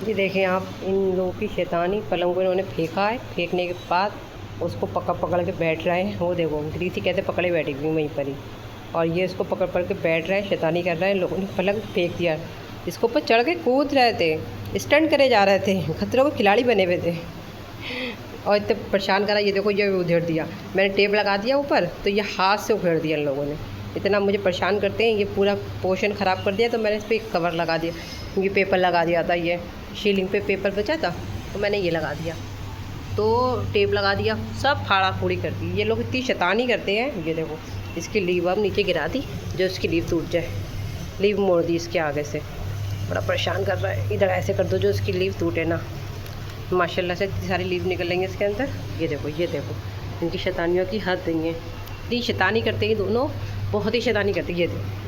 ये देखें आप, इन लोगों की शैतानी, पलंग को इन्होंने फेंका है, फेंकने के बाद उसको पकड़ पकड़ के बैठ रहे हैं। वो देखो ग्रीसी कहते पकड़े बैठी हुई वहीं पर ही, और ये इसको पकड़ पकड़ के बैठ रहे हैं, शैतानी कर रहे हैं। लोगों ने पलंग फेंक दिया, इसको ऊपर चढ़ के कूद रहे थे, स्टंट करे जा रहे थे, खतरों के खिलाड़ी बने हुए थे और इतने परेशान करा। ये देखो ये उधेड़ दिया, मैंने टेप लगा दिया ऊपर, तो ये हाथ से उधेड़ दिया इन लोगों ने। इतना मुझे परेशान करते हैं, ये पूरा पोर्शन ख़राब कर दिया। तो मैंने इस पर एक कवर लगा दिया, क्योंकि पेपर लगा दिया था, ये सीलिंग पे पेपर बचा था तो मैंने ये लगा दिया, तो टेप लगा दिया, सब फाड़ा फूड़ी कर दी। ये लोग इतनी शैतानी करते हैं। ये देखो इसकी लीव अब नीचे गिरा दी, जो इसकी लीव टूट जाए, लीव मोड़ दी इसके आगे से, बड़ा परेशान कर रहा है। इधर ऐसे कर दो जो इसकी लीव टूटे ना। माशाल्लाह से इतनी सारी लीव निकलेंगे इसके अंदर। ये देखो इनकी शैतानियों की हद नहीं है, इतनी शैतानी करते हैं दोनों, बहुत ही शैतानी करते हैं। ये देखो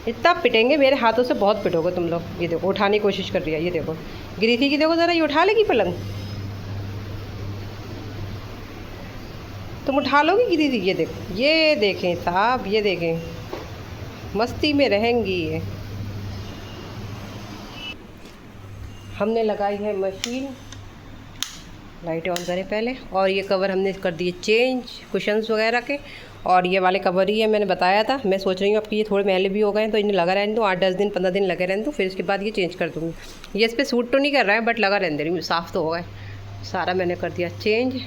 इतना पिटेंगे, मेरे हाथों से बहुत पिटोगे तुम लोग। ये देखो उठाने की कोशिश कर रही है, ये देखो गिरी थी कि देखो ज़रा ये उठा लेगी पलंग, तुम उठा लोगी गिरी थी। ये देखो, ये देखें साहब, ये देखें मस्ती में रहेंगी ये। हमने लगाई है मशीन, लाइटें ऑन करें पहले, और ये कवर हमने कर दिए चेंज कुशन्स वगैरह के, और ये वाले कवर ही है, मैंने बताया था। मैं सोच रही हूँ आपकी ये थोड़े मैले भी हो गए हैं, तो इन्हें लगा रहने दूँ 8-10 दिन 15 दिन लगे रहने दूँ, फिर उसके बाद ये चेंज कर दूँगी। ये इस पर सूट तो नहीं कर रहा है, बट लगा रहने दे रही हूँ, साफ़ तो हो गए सारा। मैंने कर दिया चेंज।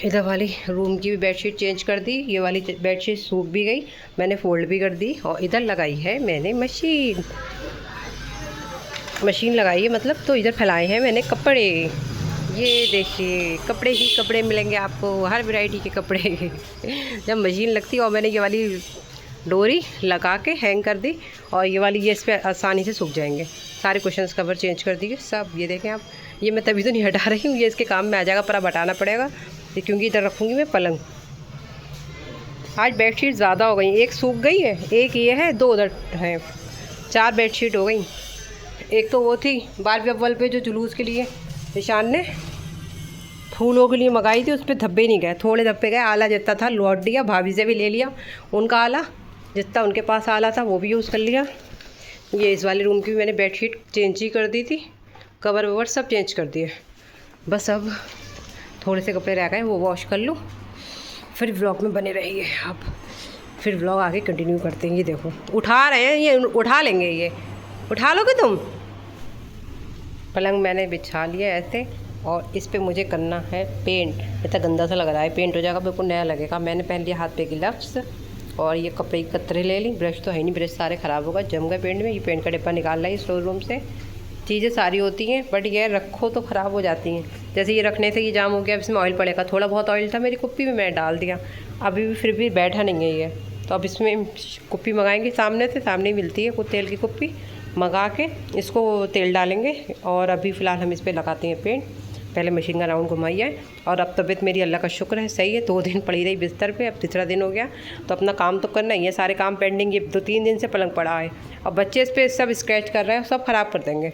इधर वाली रूम की भी बेडशीट चेंज कर दी, ये वाली बेडशीट सूख भी गई, मैंने फ़ोल्ड भी कर दी। और इधर लगाई है मैंने मशीन लगाई है मतलब, तो इधर फैलाए हैं मैंने कपड़े। ये देखिए कपड़े ही कपड़े मिलेंगे आपको, हर वैरायटी के कपड़े जब मशीन लगती है। और मैंने ये वाली डोरी लगा के हैंग कर दी, और ये वाली ये इस पर आसानी से सूख जाएंगे। सारे कुशन्स कवर चेंज कर दिए सब। ये देखें आप, ये मैं तभी तो नहीं हटा रही हूँ, ये इसके काम में आ जाएगा, पर अब हटाना पड़ेगा क्योंकि इधर रखूँगी मैं पलंग। आज बेडशीट ज़्यादा हो गई, एक सूख गई है, एक ये है, 2 उधर हैं, 4 बेडशीट हो गई। एक तो वो थी बारहवीं अव्वल पे जो जुलूस के लिए निशान ने फूलों के लिए मंगाई थी, उस पर धब्बे नहीं गए, थोड़े धब्बे गए। आला जितना था लौट दिया, भाभी से भी ले लिया उनका आला, जितना उनके पास आला था वो भी यूज़ कर लिया। ये इस वाले रूम की भी मैंने बेडशीट चेंज ही कर दी थी, कवर ववर सब चेंज कर दिए। बस अब थोड़े से कपड़े रह गए, वो वॉश कर लूँ, फिर व्लॉग में बने रहिए आप, फिर व्लॉग आगे कंटिन्यू करते हैं। ये देखो उठा रहे हैं, ये उठा लेंगे, ये उठा लोगे तुम। पलंग मैंने बिछा लिया ऐसे, और इस पे मुझे करना है पेंट। इतना गंदा सा लग रहा है, पेंट हो जाएगा बिल्कुल नया लगेगा। मैंने पहन लिया हाथ पे ग्लव्स, और ये कपड़े की कतरे ले ली। ब्रश तो है नहीं, ब्रश सारे ख़राब होगा, जम गए पेंट में। ये पेंट का डिब्बा निकाल लाई स्टोर रूम से। चीज़ें सारी होती हैं, बट ये रखो तो ख़राब हो जाती हैं। जैसे ये रखने से ये जाम हो गया, अब इसमें ऑयल पड़ेगा। थोड़ा बहुत ऑयल था मेरी कुप्पी में, मैंने डाल दिया, अभी भी फिर भी बैठा नहीं है ये। तो अब इसमें कुप्पी मंगाएंगे, सामने से, सामने ही मिलती है कुछ तेल की कुप्पी, मंगा के इसको तेल डालेंगे। और अभी फ़िलहाल हम इस पर लगाते हैं पेंट। पहले मशीन का राउंड घुमाइए। और अब तबीयत मेरी अल्लाह का शुक्र है सही है, 2 दिन पड़ी रही बिस्तर पे, अब 3रा दिन हो गया। तो अपना काम तो करना ही है, सारे काम पेंडिंग, ये 2-3 दिन से पलंग पड़ा है। और बच्चे इस पर सब स्क्रैच कर रहे हैं, सब ख़राब कर देंगे।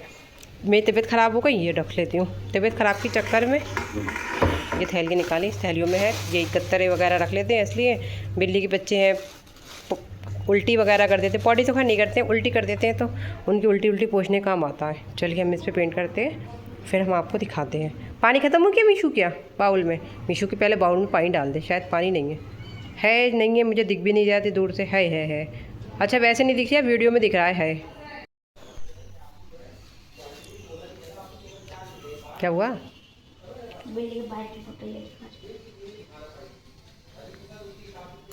मेरी तबीयत ख़राब हो गई, ये रख लेती हूँ। तबीयत ख़राब के चक्कर में ये थैली निकाली, इस थैलियों में है ये कत्तरे वगैरह रख लेते हैं, इसलिए बिल्ली के बच्चे हैं, उल्टी वगैरह कर देते, पॉटी तो खैर नहीं करते हैं, उल्टी कर देते हैं, तो उनकी उल्टी पोंछने काम आता है। चलिए हम इस पर पेंट करते हैं, फिर हम आपको दिखाते हैं। पानी ख़त्म हो गया मीशू क्या बाउल में? मीशू के पहले बाउल में पानी डाल दे, शायद पानी नहीं है नहीं है, मुझे दिख भी नहीं जाती दूर से। है। अच्छा वैसे नहीं दिख रहा, वीडियो में दिख रहा है। क्या हुआ?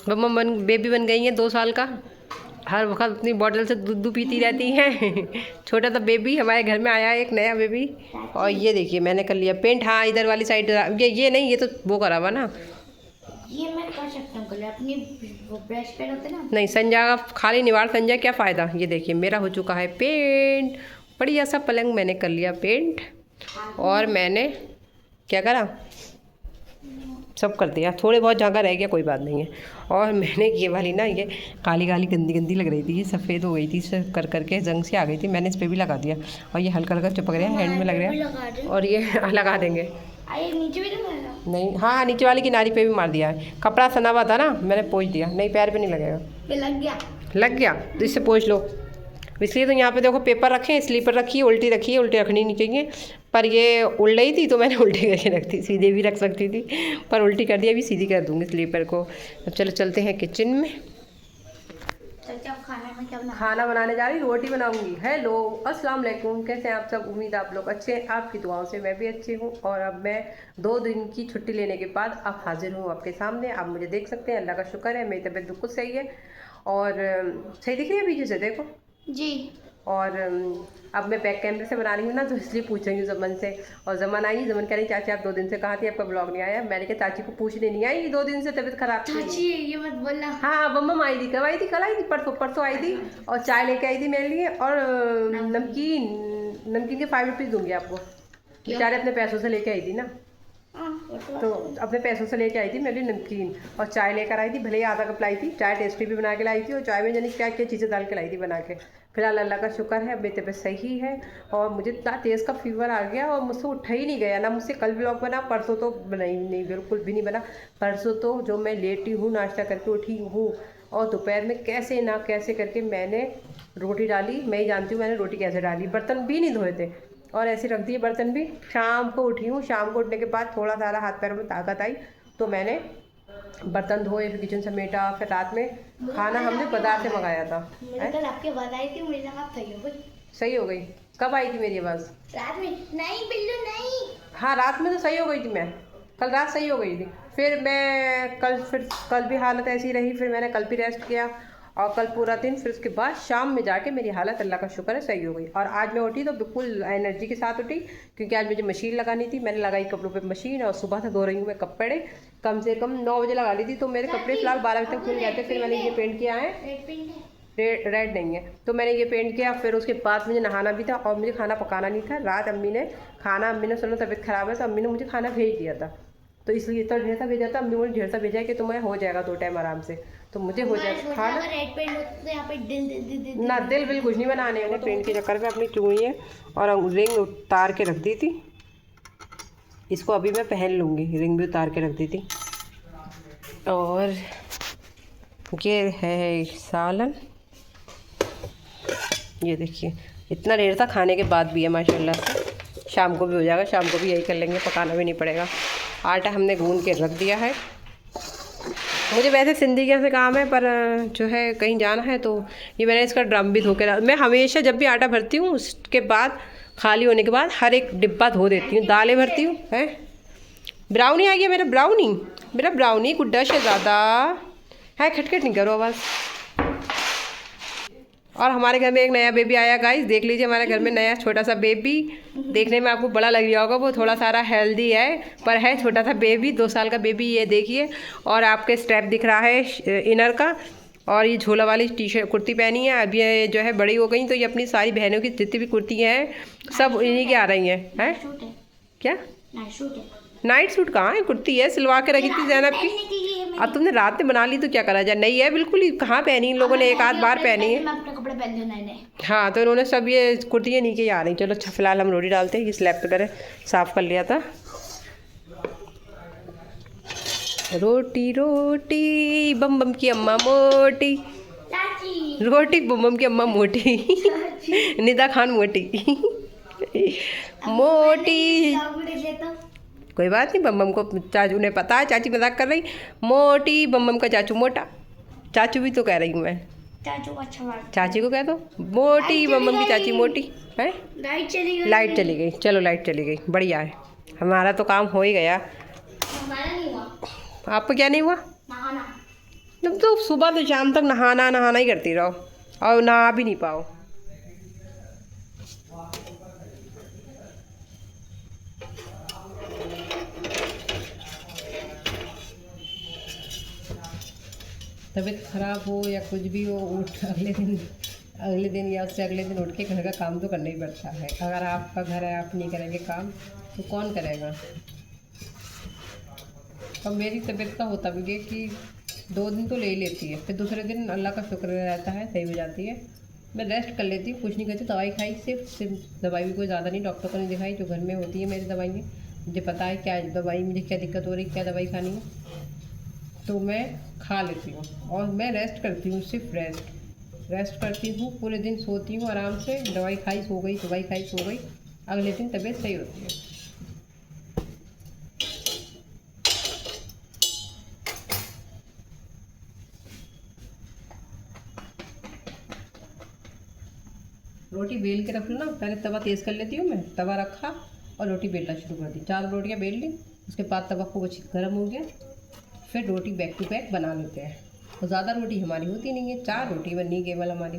मम्मा बेबी बन गई है 2 साल का, हर वक्त अपनी बॉटल से दूध पीती रहती हैं छोटा सा बेबी हमारे घर में आया है, एक नया बेबी। और ये देखिए मैंने कर लिया पेंट। हाँ इधर वाली साइड, ये नहीं, ये तो वो करा हुआ ना, ये मैं कर सकता हूँ कलर, अपनी वो ब्रश पेन होते ना। नहीं संजा का खाली निवार, संजा क्या फ़ायदा। ये देखिए मेरा हो चुका है पेंट, बढ़िया सा पलंग मैंने कर लिया पेंट। और मैंने क्या करा, सब कर दिया, थोड़े बहुत जगह रह गया कोई बात नहीं है। और मैंने ये वाली ना, ये काली गंदी लग रही थी, ये सफ़ेद हो गई थी कर करके, जंग से आ गई थी, मैंने इस पर भी लगा दिया। और ये हल्का हल्का चिपक रहा है, हैंड में लग रहा है, और ये लगा देंगे। नीचे भी तो नहीं, हाँ नीचे वाली किनारी पे भी मार दिया है, कपड़ा सना हुआ था ना, मैंने पोंछ दिया। नहीं पैर पे नहीं लगेगा, लग गया लग गया तो इससे पोंछ लो। इसलिए तो यहाँ पे देखो पेपर रखे हैं, स्लीपर रखी है, उल्टी रखी है, उल्टी रखनी नहीं चाहिए, पर ये उड़ रही थी तो मैंने उल्टी करके रख दी। सीधे भी रख सकती थी पर उल्टी कर दी, अभी सीधी कर दूँगी स्लीपर को। अब चलो चलते हैं किचन में। खाना बनाने जा रही, रोटी बनाऊंगी। हेलो अस्सलाम वालेकुम, कैसे हैं आप सब? उम्मीद आप लोग अच्छे हैं, आपकी दुआओं से मैं भी अच्छी हूँ। और अब मैं 2 दिन की छुट्टी लेने के बाद अब हाजिर हूँ आपके सामने। आप मुझे देख सकते हैं, अल्लाह का शुक्र है मेरी तबीयत बिल्कुल सही है और सही दिख रही है पीछे से, देखो जी। और अब मैं बैक कैमरे से बना रही हूँ ना, तो इसलिए पूछेंगी जमन से। और जमन आई, जमन कह रही चाची आप 2 दिन से कहाँ थी, आपका ब्लॉग नहीं आया। मैंने कहा चाची को पूछने नहीं आई, 2 दिन से तबीयत खराब थी। चाची ये मत बोलना। हाँ बम्बम आई थी, कब आई थी? कल आई थी, परसों आई थी। और चाय लेके आई थी मेरे लिए और नमकीन के 5 रुपीज़ दूंगी आपको। बेचारे अपने पैसों से लेके आई थी ना, तो अपने पैसों से लेके आई थी मेरे लिए नमकीन और चाय लेकर आई थी। भले ही आधा कप लाई थी, चाय टेस्टी भी बना के लाई थी और चाय में जानी क्या क्या चीज़ें डाल के लाई थी बना के। फिलहाल अल्लाह का शुक्र है मेरी तबीयत सही है और मुझे इतना तेज़ का फीवर आ गया और मुझसे उठा ही नहीं गया ना। मुझसे कल ब्लॉग बना, परसों तो बना ही नहीं, बिल्कुल भी नहीं बना। परसों तो जो मैं लेटी हूँ, नाश्ता करके उठी हूँ और दोपहर में कैसे ना कैसे करके मैंने रोटी डाली। मैं ही जानती हूँ मैंने रोटी कैसे डाली। बर्तन भी नहीं धोए थे और ऐसे रख दिए बर्तन भी। शाम को उठी हूँ, शाम को उठने के बाद थोड़ा सारा हाथ पैरों में ताकत आई तो मैंने बर्तन धोए, फिर किचन समेटा। फिर रात में खाना हमने बाजार से मंगाया था। मुझे कल आपकी आवाज़ आई थी, मुझे लगा आप सही हो गई। सही हो गई? कब आई थी मेरी आवाज़? रात में। नहीं बिल्लू नहीं। हाँ रात में तो सही हो गई थी मैं, कल रात सही हो गई थी। फिर मैं कल भी हालत ऐसी रही, फिर मैंने कल भी रेस्ट किया और कल पूरा दिन। फिर उसके बाद शाम में जाके मेरी हालत अल्लाह का शुक्र है सही हो गई। और आज मैं उठी तो बिल्कुल एनर्जी के साथ उठी, क्योंकि आज मुझे मशीन लगानी थी। मैंने लगाई कपड़ों पे मशीन और सुबह से धो रही हूँ मैं कपड़े। कम से कम 9 बजे लगा ली थी तो मेरे कपड़े फिलहाल 12 बजे तक खुल गए थे। फिर मैंने ये पेंट किया है, रेड नहीं है, तो मैंने ये पेंट किया। फिर उसके बाद मुझे नहाना भी था और मुझे खाना पकाना नहीं था। रात अम्मी ने सुना तबीयत ख़राब है तो अम्मी ने मुझे खाना भेज दिया था, तो इसलिए तो ढेर सा भेजा था। अम्मी ने ढेर सा भेजा है कि तुम्हें हो जाएगा 2 टाइम आराम से, तो मुझे हो जाएगा खाना। ना दिल बिल कुछ नहीं बनाने, मैंने पेंट के चक्कर में अपनी चूड़ी है और रिंग उतार के रख दी थी। इसको अभी मैं पहन लूँगी, रिंग भी उतार के रख दी थी। और ये है सालन, ये देखिए इतना देर था खाने के बाद भी है माशाल्लाह से। शाम को भी हो जाएगा, शाम को भी यही कर लेंगे, पकाना भी नहीं पड़ेगा। आटा हमने गूंद के रख दिया है। मुझे वैसे सिंधी से काम है, पर जो है कहीं जाना है तो ये मैंने इसका ड्रम भी धो के मैं हमेशा जब भी आटा भरती हूँ उसके बाद खाली होने के बाद हर एक डिब्बा धो देती हूँ। दालें भरती हूँ है। ब्राउनी आ गया मेरा ब्राउनी गुड्डा शहज़ादा है। खटखट नहीं करो आवाज़। और हमारे घर में एक नया बेबी आया गाइस, देख लीजिए हमारे घर में नया छोटा सा बेबी। देखने में आपको बड़ा लग रहा होगा, वो थोड़ा सारा हेल्दी है पर है छोटा सा बेबी, 2 साल का बेबी। ये देखिए, और आपके स्टेप दिख रहा है इनर का, और ये झोला वाली टी-शर्ट कुर्ती पहनी है। अब ये जो है बड़ी हो गई तो ये अपनी सारी बहनों की जितनी भी कुर्ती हैं सब इन्हीं की आ रही हैं। क्या नाइट सूट कहाँ है? कुर्ती है, सिलवा के रखी थी ज़ैनब की। अब तुमने रात में बना ली तो क्या करा जाए? नहीं है बिल्कुल ही, कहाँ पहनी इन लोगों ने, एक आध बार पहनी है। हाँ तो इन्होंने सब ये कुर्तियाँ नीचे ही आ रही। चलो अच्छा फिलहाल हम रोटी डालते हैं। ये स्लैब पे मैंने साफ़ कर लिया था। रोटी रोटी बम बम की अम्मा मोटी, रोटी बम बम की अम्मा मोटी, निदा खान मोटी मोटी। कोई बात नहीं, बम बम को चाचू ने पता है, चाची मजाक कर रही। मोटी बम बम का चाचू मोटा, चाचू भी तो कह रही हूँ मैं। चाचू अच्छा, चाची को कह दो मोटी बम बम की चाची मोटी है। लाइट चली गई। चलो लाइट चली गई, बढ़िया है। हमारा तो काम हो ही गया। हमारा नहीं हुआ। आपको क्या नहीं हुआ? नहाना। तुम तो सुबह से शाम तक नहाना ही करती रहो और नहा भी नहीं पाओ। तबीयत ख़राब हो या कुछ भी हो, अगले दिन या उससे अगले दिन उठ के घर का काम तो करना ही पड़ता है। अगर आपका घर है, आप नहीं करेंगे काम तो कौन करेगा? और मेरी तबीयत का होता भी है कि 2 दिन तो ले ही लेती है, फिर दूसरे दिन अल्लाह का शुक्र रहता है सही हो जाती है। मैं रेस्ट कर लेती हूँ, कुछ नहीं करती। दवाई खाई, सिर्फ दवाई भी कोई ज़्यादा नहीं, डॉक्टर को नहीं दिखाई, जो घर में होती है मेरी दवाइयाँ। मुझे पता है क्या दवाई, मुझे क्या दिक्कत हो रही, क्या दवाई खानी है, तो मैं खा लेती हूँ और मैं रेस्ट करती हूँ, सिर्फ रेस्ट करती हूँ, पूरे दिन सोती हूँ आराम से, दवाई खाई सो गई, दवाई खाई सो गई, अगले दिन तबीयत सही होती है। रोटी बेल के रख लो ना, पहले तवा तेज़ कर लेती हूँ मैं, तवा रखा और रोटी बेलना शुरू कर दी, 4 रोटियाँ बेल ली, उसके बाद तवा खूब अच्छी गर्म हो गया, फिर रोटी बैक टू बैक बना लेते हैं। और ज़्यादा रोटी हमारी होती नहीं है, 4 रोटी बननी केवल हमारी,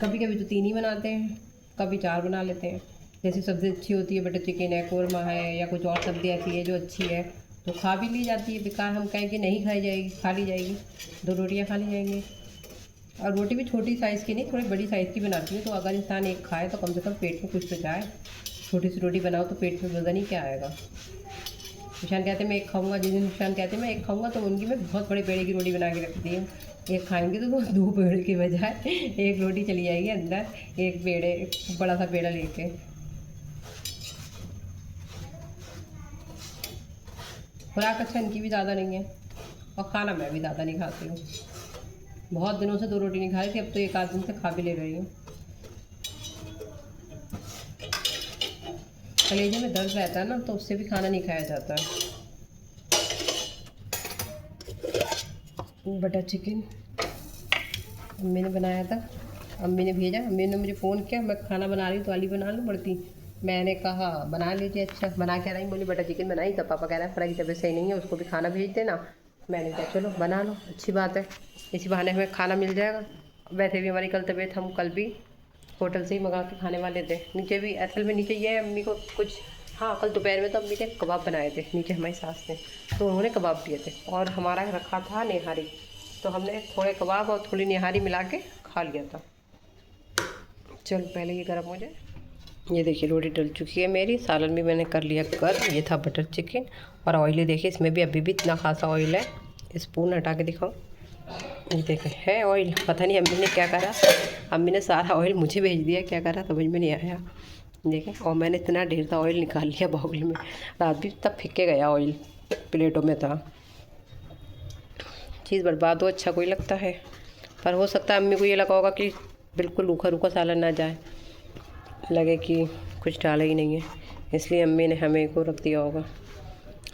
कभी कभी तो 3 ही बनाते हैं, कभी 4 बना लेते हैं। जैसे सब्ज़ी अच्छी होती है, बटर चिकन है, कौरमा है, या कुछ और सब्ज़ी ऐसी है जो अच्छी है तो खा भी ली जाती है, बेकार हम कहें कि नहीं खाई जाएगी, खा ली जाएगी, 2 रोटियाँ खा ली जाएंगी। और रोटी भी छोटी साइज़ की नहीं, थोड़ी बड़ी साइज़ की बनाती हूँ, तो अगर इंसान एक खाए तो कम से कम पेट में कुछ तो जाए। छोटी सी रोटी बनाओ तो पेट में वजन ही क्या आएगा। निशान कहते हैं मैं एक खाऊंगा, जिस दिन निशान कहते हैं मैं एक खाऊंगा, तो उनकी मैं बहुत बड़े पेड़े की रोटी बना के रखती हूँ। एक खाएंगे तो वो 2 पेड़े की बजाय 1 रोटी चली जाएगी अंदर, एक बड़ा सा पेड़ा लेके। खुराक अच्छा इनकी भी ज़्यादा नहीं है, और खाना मैं भी ज़्यादा नहीं खाती हूँ। बहुत दिनों से 2 रोटी नहीं खा रही थी, अब तो 1 आध दिन से खा भी ले रही हूँ। कलेजे में दर्द रहता है ना, तो उससे भी खाना नहीं खाया जाता है। बटर चिकन अम्मी ने बनाया था, अम्मी ने भेजा, अम्मी ने मुझे फ़ोन किया, मैं खाना बना रही हूँ तो वाली बना लूँ बढ़ती। मैंने कहा बना लीजिए, अच्छा बना के रही, बोली बटर चिकन बनाई, तो पापा कह रहा है फ्राई की तबीयत सही नहीं है, उसको भी खाना भेज देना। मैंने कहा चलो बना लो, अच्छी बात है, इसी बहाने हमें खाना मिल जाएगा। वैसे भी हमारी कल तबीयत, हम कल भी होटल से ही मंगा के खाने वाले थे। नीचे भी असल में नीचे ये है अम्मी को कुछ, हाँ कल दोपहर में तो अम्मी ने कबाब बनाए थे, नीचे हमारी सास ने, तो उन्होंने कबाब दिए थे, और हमारा रखा था निहारी, तो हमने थोड़े कबाब और थोड़ी निहारी मिला के खा लिया था। चलो पहले ये गर्म हो जाए। ये देखिए रोटी डल चुकी है मेरी, सालन भी मैंने कर लिया गर्म। ये था बटर चिकन, और ऑयल देखिए इसमें भी अभी भी इतना खासा ऑयल है, स्पून हटा के दिखाओ, ये देखे है ऑयल। पता नहीं अम्मी ने क्या करा, अम्मी ने सारा ऑयल मुझे भेज दिया, क्या करा समझ में नहीं आया। देखें, और मैंने इतना ढेर सा ऑयल निकाल लिया बाउल में, रात भी तब फिक्के गया ऑयल, प्लेटों में था। चीज़ बर्बाद हो अच्छा कोई लगता है, पर हो सकता है अम्मी को ये लगा होगा कि बिल्कुल रूखा रूखा सालन ना जाए, लगे कि कुछ डाला ही नहीं है, इसलिए अम्मी ने हमें को रख दिया होगा।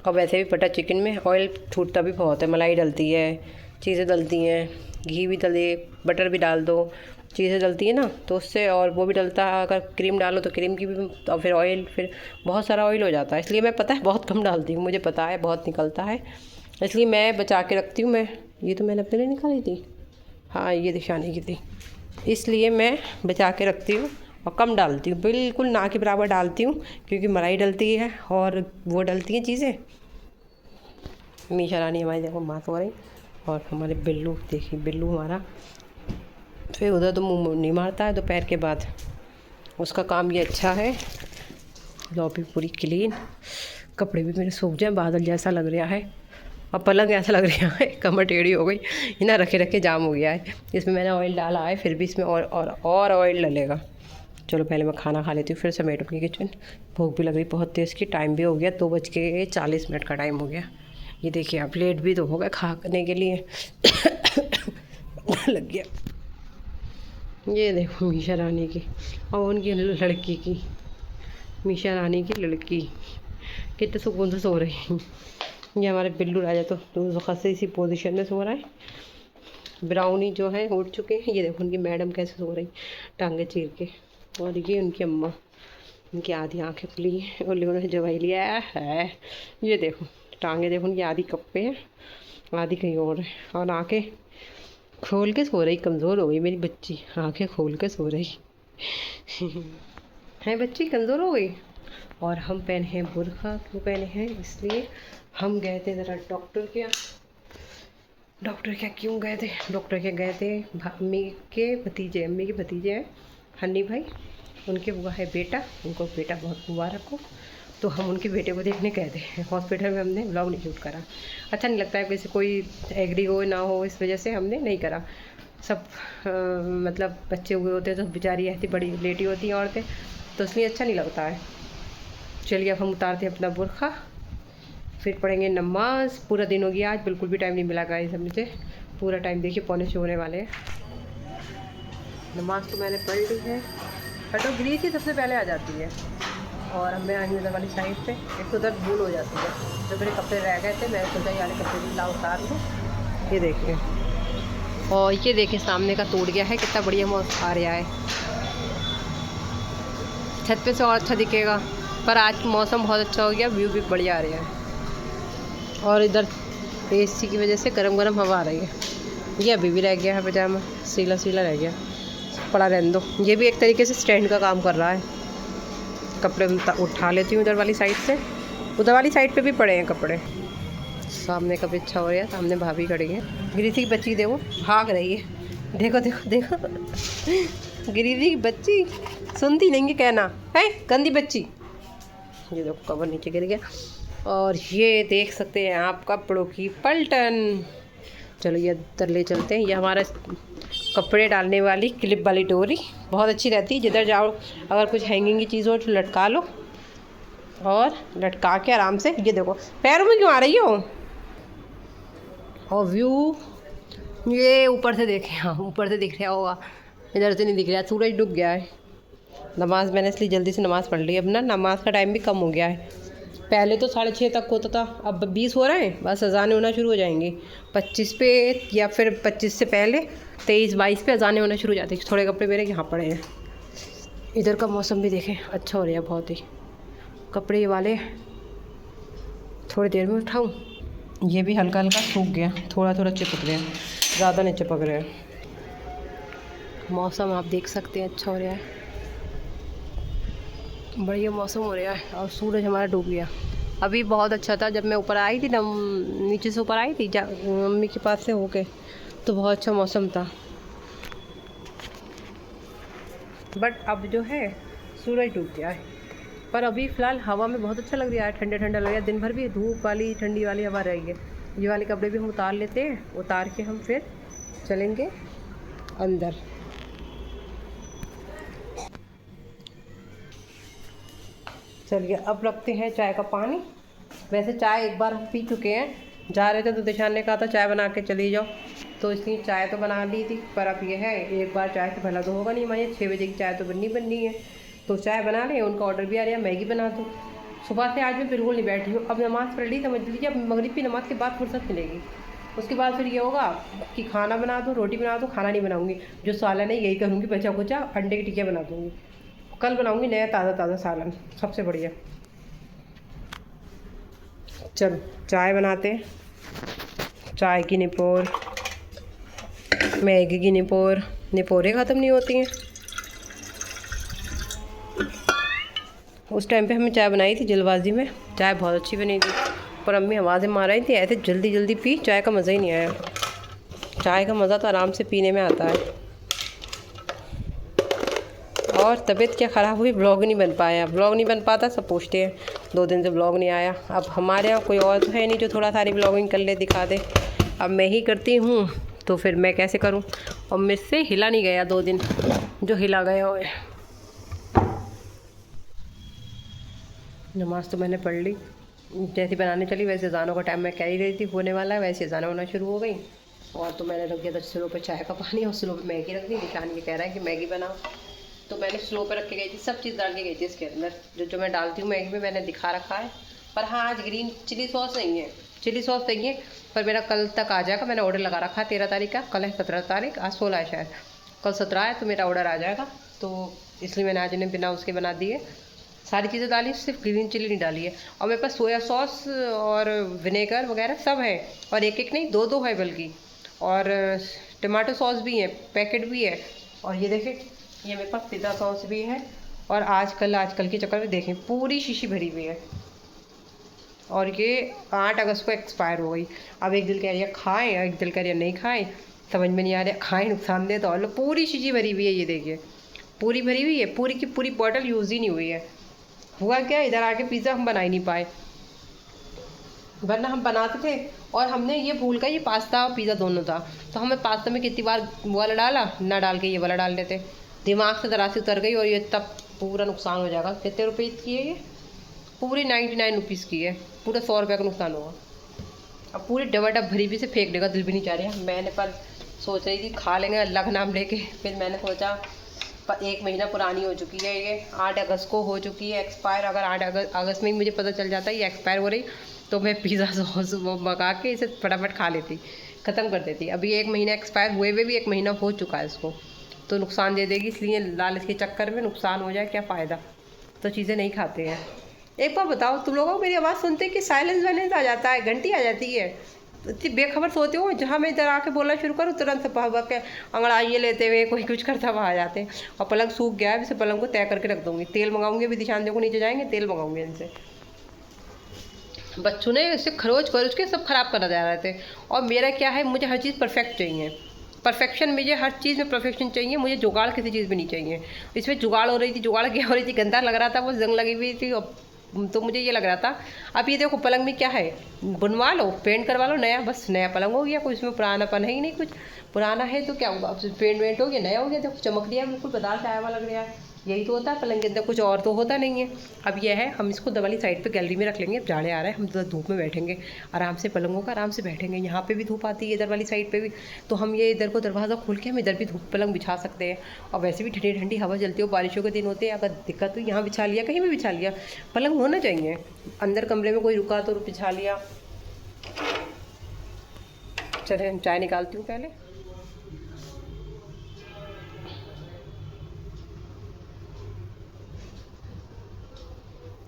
और वैसे भी बटर चिकन में ऑयल छूटता भी बहुत है, मलाई डलती है, चीज़ें डलती हैं, घी भी डले, बटर भी डाल दो, चीज़ें डलती है ना, तो उससे, और वो भी डलता है, अगर क्रीम डालो तो क्रीम की भी, और फिर ऑयल, फिर बहुत सारा ऑयल हो जाता है। इसलिए मैं पता है बहुत कम डालती हूँ, मुझे पता है बहुत निकलता है, इसलिए मैं बचा के रखती हूँ। मैं ये तो मैंने अपने लिए निकाली थी, हाँ ये दिखाने की थी, इसलिए मैं बचा के रखती हूँ और कम डालती हूँ, बिल्कुल ना के बराबर डालती हूँ, क्योंकि मलाई डलती है और वो डलती हैं चीज़ें। मीशा रानी हमारी देखो माँ सो रही, और हमारे बिल्लू देखिए, बिल्लू हमारा फिर उधर तो मुँह नहीं मारता है दोपहर के बाद, उसका काम ये अच्छा है। लॉबी पूरी क्लीन, कपड़े भी मेरे सूख जाए, बादल जैसा लग रहा है, और पलंग ऐसा लग रहा है कमर टेढ़ी हो गई, इना रखे रखे जाम हो गया है। इसमें मैंने ऑयल डाला है, फिर भी इसमें और ऑयल डलेगा। चलो पहले मैं खाना खा लेती हूँ, फिर समेटूँगी किचन, भूख भी लग रही बहुत तेज़ की, टाइम भी हो गया, 2:40 का टाइम हो गया। ये देखिए आप लेट भी तो हो गए खाने के लिए लग गया। ये देखो मीशा रानी की और उनकी लड़की की, मीशा रानी की लड़की कितने सुकून से सो रही। ये हमारे बिल्लू राजा तो खस्सी सी पोजीशन में सो रहा है, ब्राउनी जो है उठ चुके हैं। ये देखो उनकी मैडम कैसे सो रही, टांगे चीर के, और ये उनकी अम्मा, उनकी आधी आंखें खुली हैं और उन्होंने जवाई लिया है। ये देखो टांगे देखो उनकी आधी कप पे है, आधी कहीं और है, और आंखें खोल के सो रही। कमज़ोर हो गई मेरी बच्ची, आंखें खोल के सो रही है बच्ची, कमज़ोर हो गई। और हम पहने हैं बुर्खा, क्यों पहने हैं, इसलिए हम गए थे ज़रा डॉक्टर के क्यों गए थे, डॉक्टर के गए थे, अम्मी के भतीजे हैं हनी भाई, उनके हुआ है बेटा, उनको बेटा बहुत मुबारक हो, तो हम उनके बेटे को देखने गए थे हॉस्पिटल में। हमने व्लॉग नहीं शूट करा, अच्छा नहीं लगता है, किसी कोई एग्री हो ना हो, इस वजह से हमने नहीं करा। सब मतलब बच्चे हुए होते हैं तो बेचारी ऐसी बड़ी लेटी होती हैं औरतें, तो इसलिए अच्छा नहीं लगता है। चलिए अब हम उतारते हैं अपना बुर्खा, फिर पढ़ेंगे नमाज। पूरा दिन हो गया आज, बिल्कुल भी टाइम नहीं मिला गाइस मुझे, पूरा टाइम देखिए 5:45 होने वाले हैं। नमाज तो मैंने पढ़ ली है, हटो ग्रीस ही सबसे पहले आ जाती है। और अब मैं आई हूँ उधर वाली साइड पे, एक तो उधर भूल हो जाती है। जो मेरे कपड़े रह गए थे मैंने सोचा ये वाले कपड़े भी ला उतार लूँ। ये देखिए, और ये देखिए सामने का टूट गया है, कितना बढ़िया मौसम आ रहा है। छत पे से और अच्छा दिखेगा, पर आज मौसम बहुत अच्छा हो गया, व्यू भी बढ़िया आ रहा है। और इधर एसी की वजह से गरम गरम हवा आ रही है। ये अभी भी रह गया है पजामा, सीला सीला रह गया, पड़ा रहने दो। ये भी एक तरीके से स्टैंड का काम कर रहा है। कपड़े उठा लेती हूँ उधर वाली साइड से, उधर वाली साइड पे भी पड़े हैं कपड़े। सामने का बिच्छा हो रहा है, सामने भाभी खड़ी है। गिरीसी की बच्ची देखो भाग रही है, देखो देखो देखो गिरीसी की बच्ची सुनती नहीं है कहना है, गंदी बच्ची। ये देखो कवर नीचे गिर गया। और ये देख सकते हैं आप कपड़ों की पलटन। चलो ये अंदर ले चलते हैं। ये हमारा कपड़े डालने वाली क्लिप वाली डोरी बहुत अच्छी रहती है। जिधर जाओ अगर कुछ हैंगिंग की चीज़ हो तो लटका लो, और लटका के आराम से। ये देखो पैरों में क्यों आ रही हो। और व्यू ये ऊपर से देखे, हाँ ऊपर से दिख रहा होगा, इधर से नहीं दिख रहा, सूरज डूब गया है। नमाज़ मैंने इसलिए जल्दी से नमाज़ पढ़ ली। अब ना नमाज का टाइम भी कम हो गया है, पहले तो 6:30 तक होता था, अब 20 हो रहे हैं, बस अजानें होना शुरू हो जाएंगी 25 पे, या फिर 25 से पहले 23-22 पे अजानें होना शुरू हो जाती है। थोड़े कपड़े मेरे यहाँ पड़े हैं। इधर का मौसम भी देखें अच्छा हो रहा है बहुत ही। कपड़े ये वाले थोड़ी देर में उठाऊँ। ये भी हल्का हल्का सूख गया, थोड़ा थोड़ा चिपक गया, ज़्यादा नहीं चिपक रहे। मौसम आप देख सकते हैं अच्छा हो रहा है, बढ़िया मौसम हो रहा है। और सूरज हमारा डूब गया। अभी बहुत अच्छा था जब मैं ऊपर आई थी ना, नीचे से ऊपर आई थी मम्मी के पास से होके, तो बहुत अच्छा मौसम था। बट अब जो है सूरज डूब गया है। पर अभी फ़िलहाल हवा में बहुत अच्छा लग रहा है, ठंडा ठंडा लग रहा है। दिन भर भी धूप वाली ठंडी वाली हवा रहेगी। ये वाले कपड़े भी हम उतार लेते हैं, उतार के हम फिर चलेंगे अंदर। चलिए अब रखते हैं चाय का पानी। वैसे चाय एक बार हम पी चुके हैं, जा रहे थे तो दिशान ने कहा था चाय बना के चली जाओ, तो इसलिए चाय तो बना ली थी। पर अब ये है एक बार चाय से भला तो होगा नहीं, हमारे 6 बजे की चाय तो बननी है। तो चाय बना लें, उनका ऑर्डर भी आ रहा है, मैगी बना दूँ। सुबह से आज मैं बिल्कुल नहीं बैठी हूँ। अब नमाज़ पढ़ ली, समझ लीजिए अब मगरिब की नमाज़ के बाद फुर्सत मिलेगी। उसके बाद फिर ये होगा कि खाना बना दूँ, रोटी बना दूँ। खाना नहीं बनाऊँगी, जो सालन है यही करूँगी, बचा कुचा अंडे की टिक्कियाँ बना दूँगी। कल बनाऊँगी नया ताज़ा सालन, सबसे बढ़िया। चल चाय बनाते हैं। चाय की निपोर, मैगी की निपोर, निपोरें ख़त्म नहीं होती हैं। उस टाइम पे हमें चाय बनाई थी जल्दबाजी में, चाय बहुत अच्छी बनी थी, पर अम्मी आवाज़ें मार रही थी, ऐसे जल्दी जल्दी पी, चाय का मज़ा ही नहीं आया। चाय का मज़ा तो आराम से पीने में आता है। और तबीयत क्या ख़राब हुई, ब्लॉग नहीं बन पाया। ब्लॉग नहीं बन पाता, सब पूछते हैं 2 दिन से ब्लॉग नहीं आया। अब हमारे यहाँ कोई और तो है नहीं जो थोड़ा सारी ब्लॉगिंग कर ले, दिखा दे। अब मैं ही करती हूँ, तो फिर मैं कैसे करूँ। और मुझसे हिला नहीं गया 2 दिन, जो हिला गया हो। नमाज़ तो मैंने पढ़ ली, जैसे बनाने चली वैसे अज़ानों का टाइम मैं कह ही रही थी होने वाला है, वैसे अज़ानें होना शुरू हो गई। और तो मैंने रख दिया था स्लो पे चाय का पानी, और स्लो पे मैगी रख दी। निशान ये कह रहा है कि मैगी बनाओ, तो मैंने स्लो पे रख के गई थी, सब चीज़ डाल के गई थी इसके अंदर। जो मैं डालती हूँ मैगी में मैंने दिखा रखा है। पर हाँ आज ग्रीन चिली सॉस नहीं है, चिली सॉस नहीं है, पर मेरा कल तक आ जाएगा। मैंने ऑर्डर लगा रखा है 13 तारीख का, कल है 17 तारीख, आज 16 है शायद, कल 17 है, तो मेरा ऑर्डर आ जाएगा। तो इसलिए मैंने आज इन्हें बिना उसके बना दिए। सारी चीज़ें डाली, सिर्फ ग्रीन चिली नहीं डाली है। और मेरे पास सोया सॉस और विनेगर वगैरह सब है, और एक एक नहीं 2-2 है बल्कि। और टमाटो सॉस भी है, पैकेट भी है। और ये देखें, ये मेरे पास पिज़्ज़ा सॉस भी है। और आजकल के चक्कर में देखें पूरी शीशी भरी हुई है। और ये 8 अगस्त को एक्सपायर हो गई। अब एक दिल कह रही है खाएँ, एक दिल कह रही है नहीं खाएँ, समझ में नहीं आ रहा। खाएँ नुकसान दे, तो और पूरी शीशी भरी हुई है। ये देखिए पूरी भरी हुई है, पूरी की पूरी बॉटल यूज़ ही नहीं हुई है। हुआ क्या, इधर आके पिज़्ज़ा हम बना ही नहीं पाए, वरना हम बनाते थे। और हमने ये भूल का, ये पास्ता और पिज़्ज़ा दोनों था, तो हमें पास्ता में कितनी बार वाला डाला, ना डाल के ये वाला डाल देते। दिमाग से ज़रा सी उतर गई, और ये तब पूरा नुकसान हो जाएगा। कितने रुपये की है ये, पूरी 99 रुपीज़ की है, पूरा 100 रुपये का नुकसान होगा। अब पूरी डबाडब भरी भी से फेंकने का दिल भी नहीं चाह रहा। मैंने पर सोच रही थी खा लेंगे अल्लाह का नाम लेके, फिर मैंने सोचा पर 1 महीना पुरानी हो चुकी है ये, 8 अगस्त को हो चुकी है एक्सपायर। अगर 8 अगस्त में ही मुझे पता चल जाता है ये एक्सपायर हो रही, तो मैं पिज़्ज़ा सॉस वो मंगा के इसे फटाफट खा लेती, ख़त्म कर देती। अभी 1 महीना एक्सपायर हुए हुए भी 1 महीना हो चुका है इसको, तो नुकसान दे देगी, इसलिए लालच के चक्कर में नुकसान हो जाए क्या फ़ायदा, तो चीज़ें नहीं खाते हैं। एक बार बताओ, तुम लोगों को मेरी आवाज़ सुनते कि साइलेंस वाइलेंस आ जाता है, घंटी आ जाती है, इतनी बेखबर सोते हो। जहाँ मैं इधर आके बोलना शुरू करूँ तुरंत भाग के अंगड़ाइयाँ लेते हुए कोई कुछ करता हुआ आ जाते हैं। और पलंग सूख गया है, इसे पलंग को तय करके रख दूँगी, तेल मंगाऊंगी, अभी दिशान देखो नीचे जाएंगे तेल मंगाऊंगी इनसे। बच्चों ने इसे खरोच खरोच के सब खराब कर जा रहे थे। और मेरा क्या है, मुझे हर चीज़ परफेक्ट चाहिए, परफेक्शन, मुझे हर चीज़ में परफेक्शन चाहिए, मुझे जुगाड़ किसी चीज़ में नहीं चाहिए। इसमें जुगाड़ हो रही थी, जुगाड़ क्या हो रही थी, गंदा लग रहा था, वो जंग लगी हुई थी, तो मुझे ये लग रहा था। अब ये देखो पलंग में क्या है, बनवा लो, पेंट करवा लो नया, बस नया पलंग हो गया, कोई इसमें पुरानापन है ही नहीं कुछ। पुराना है तो क्या होगा, अब पेंट वेंट हो गया, नया हो गया, देखो चमक दिया, बिल्कुल बाजार से आया हुआ लग रहा है। यही तो होता है पलंग के अंदर, कुछ और तो होता नहीं है। अब यह है, हम इसको दवाली साइड पे गैलरी में रख लेंगे। अब जाड़े आ रहा है, हम तो धूप में बैठेंगे आराम से, पलंगों का आराम से बैठेंगे। यहाँ पे भी धूप आती है, इधर वाली साइड पे भी, तो हम ये इधर को दरवाज़ा खोल के हम इधर भी धूप पलंग बिछा सकते हैं। और वैसे भी ठंडी ठंडी हवा चलती हो, बारिशों के दिन होते हैं, अगर दिक्कत हुई यहाँ बिछा लिया, कहीं भी बिछा लिया, पलंग होना चाहिए। अंदर कमरे में कोई रुका तो बिछा लिया। चले हम चाय निकालती हूँ पहले।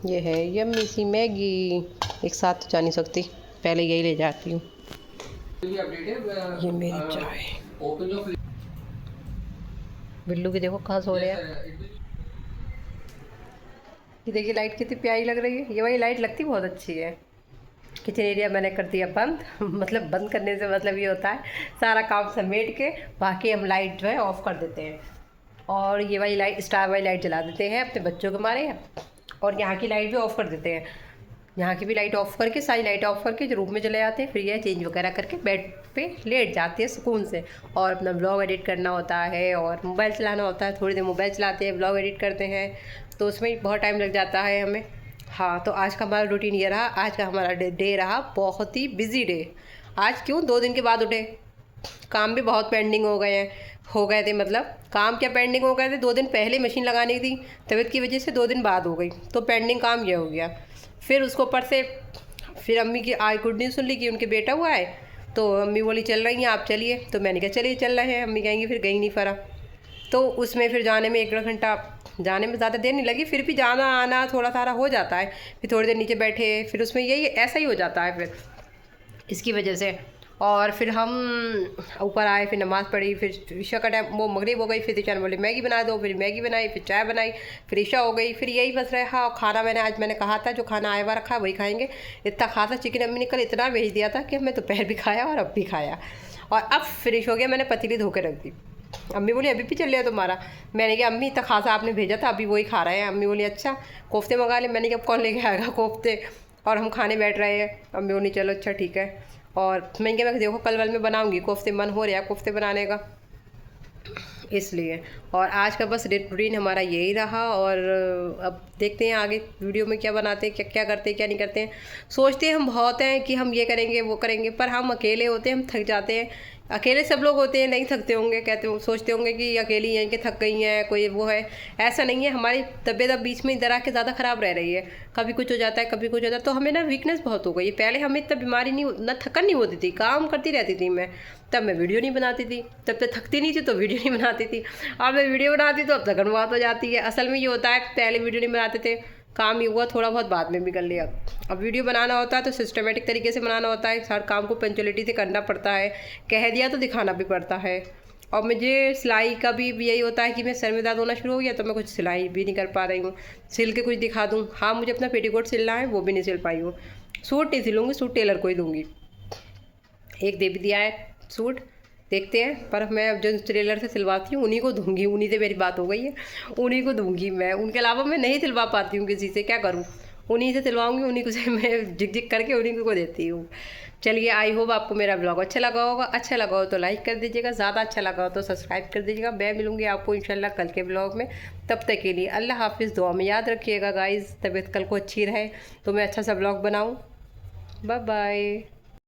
ये है यम्मी सी मैगी, एक साथ तो जा नहीं सकती, पहले यही ले जाती हूँ। ये मेरी चाय। बिल्लू की देखो कहाँ सो रहे हैं। ये देखिए लाइट कितनी प्यारी लग रही है, ये वाली लाइट लगती बहुत अच्छी है। किचन एरिया मैंने कर दिया बंद मतलब बंद करने से मतलब ये होता है सारा काम समेट के बाकी हम लाइट जो है ऑफ़ कर देते हैं। और ये वाली लाइट, स्टार वाली लाइट जला देते हैं अपने बच्चों के मारे, और यहाँ की लाइट भी ऑफ़ कर देते हैं। यहाँ की भी लाइट ऑफ़ करके, सारी लाइट ऑफ़ करके जो रूम में चले जाते हैं, फिर ये चेंज वगैरह करके बेड पे लेट जाते हैं सुकून से। और अपना ब्लॉग एडिट करना होता है और मोबाइल चलाना होता है, थोड़ी देर मोबाइल चलाते हैं, ब्लॉग एडिट करते हैं, तो उसमें बहुत टाइम लग जाता है हमें। हाँ, तो आज का हमारा रूटीन ये रहा, आज का हमारा डे रहा बहुत ही बिजी डे। आज क्यों, 2 दिन के बाद उठे, काम भी बहुत पेंडिंग हो गए थे, मतलब काम क्या पेंडिंग हो गए थे, 2 दिन पहले मशीन लगानी थी, तबीयत की वजह से 2 दिन बाद हो गई, तो पेंडिंग काम ये हो गया। फिर उसको ऊपर से फिर अम्मी की आज गुड न्यूज़ सुन ली कि उनके बेटा हुआ है, तो अम्मी बोली चल रही हैं आप चलिए, तो मैंने कहा चलिए चल रहे हैं। अम्मी कहेंगी फिर गई नहीं फरा, तो उसमें फिर जाने में 1 घंटा, जाने में ज़्यादा देर नहीं लगी, फिर भी जाना आना थोड़ा सारा हो जाता है। फिर थोड़ी देर नीचे बैठे, फिर उसमें यही ऐसा ही हो जाता है फिर इसकी वजह से। और फिर हम ऊपर आए, फिर नमाज़ पढ़ी, फिर ईशा का टाइम, वो मगरिब हो गई, फिर ईशा ने बोले मैगी बना दो, फिर मैगी बनाई, फिर चाय बनाई, फिर ईशा हो गई, फिर यही बस रहा। हाँ, खाना मैंने कहा था जो खाना आया हुआ रखा है वही खाएंगे। इतना खासा चिकन अम्मी ने कल इतना भेज दिया था कि मैं दोपहर भी खाया और अब भी खाया। और अब फिनिश हो गया, मैंने पतीली धो के रख दी। अम्मी बोली अभी भी चल लिया तुम्हारा, मैंने कहा अम्मी इतना खासा आपने भेजा था अभी वही खा रहे हैं। अम्मी बोली अच्छा कोफ्ते मंगा ले, मैंने कहा कौन लेके आएगा कोफ्ते, और हम खाने बैठ रहे हैं। अम्मी बोली चलो अच्छा ठीक है। और मैं क्या, मैं देखो कल वाल में बनाऊंगी कोफ्ते, मन हो रहा है कोफ्ते बनाने का, इसलिए। और आज का बस रूटीन हमारा यही रहा। और अब देखते हैं आगे वीडियो में क्या बनाते हैं, क्या क्या करते हैं, क्या नहीं करते हैं। सोचते हैं हम बहुत हैं कि हम ये करेंगे वो करेंगे, पर हम अकेले होते हैं, हम थक जाते हैं। अकेले सब लोग होते हैं, नहीं थकते होंगे, कहते हो सोचते होंगे कि अकेली हैं कि थक गई हैं, कोई वो है, ऐसा नहीं है। हमारी तबीयत अब बीच में इधर आके ज़्यादा ख़राब रह रही है, कभी कुछ हो जाता है कभी कुछ हो जाता है, तो हमें ना वीकनेस बहुत हो गई है। पहले हमें इतना बीमारी नहीं, ना थकन नहीं होती थी, काम करती रहती थी मैं, तब मैं वीडियो नहीं बनाती थी, तब तक थकती नहीं थी तो वीडियो नहीं बनाती थी। अब मैं वीडियो बनाती तो अब थकन बहुत हो जाती है। असल में ये होता है पहले वीडियो नहीं बनाते थे, काम ही हुआ थोड़ा बहुत बाद में भी कर लिया। अब वीडियो बनाना होता है तो सिस्टमेटिक तरीके से बनाना होता है, हर काम को पंचुअलिटी से करना पड़ता है, कह दिया तो दिखाना भी पड़ता है। और मुझे सिलाई का भी यही होता है कि मैं सर में दर्द होना शुरू हो गया तो मैं कुछ सिलाई भी नहीं कर पा रही हूँ, सिल के कुछ दिखा दूँ। हाँ, मुझे अपना पेटीकोट सिलना है, वो भी नहीं सिल पाई हूँ। सूट नहीं सिलूँगी, सूट टेलर को ही दूँगी, एक दे भी दिया है सूट, देखते हैं। पर मैं अब जो टेलर से सिलवाती हूँ उन्हीं को दूंगी, उन्हीं से मेरी बात हो गई है, उन्हीं को दूंगी मैं, उनके अलावा मैं नहीं सिलवा पाती हूँ किसी से, क्या करूँ, उन्हीं से सिलवाऊंगी, उन्हीं को से मैं झिक करके उन्हीं को देती हूँ। चलिए, आई होप आपको मेरा ब्लॉग अच्छा लगा होगा, अच्छा लगा हो तो लाइक कर दीजिएगा, ज़्यादा अच्छा लगा हो तो सब्सक्राइब कर दीजिएगा। मैं मिलूँगी आपको इंशाल्लाह कल के ब्लॉग में, तब तक के लिए अल्लाह हाफिज़। दुआ में याद रखिएगा गाइज़, तबीयत कल को अच्छी रहे तो मैं अच्छा सा ब्लॉग बनाऊँ। Bye bye.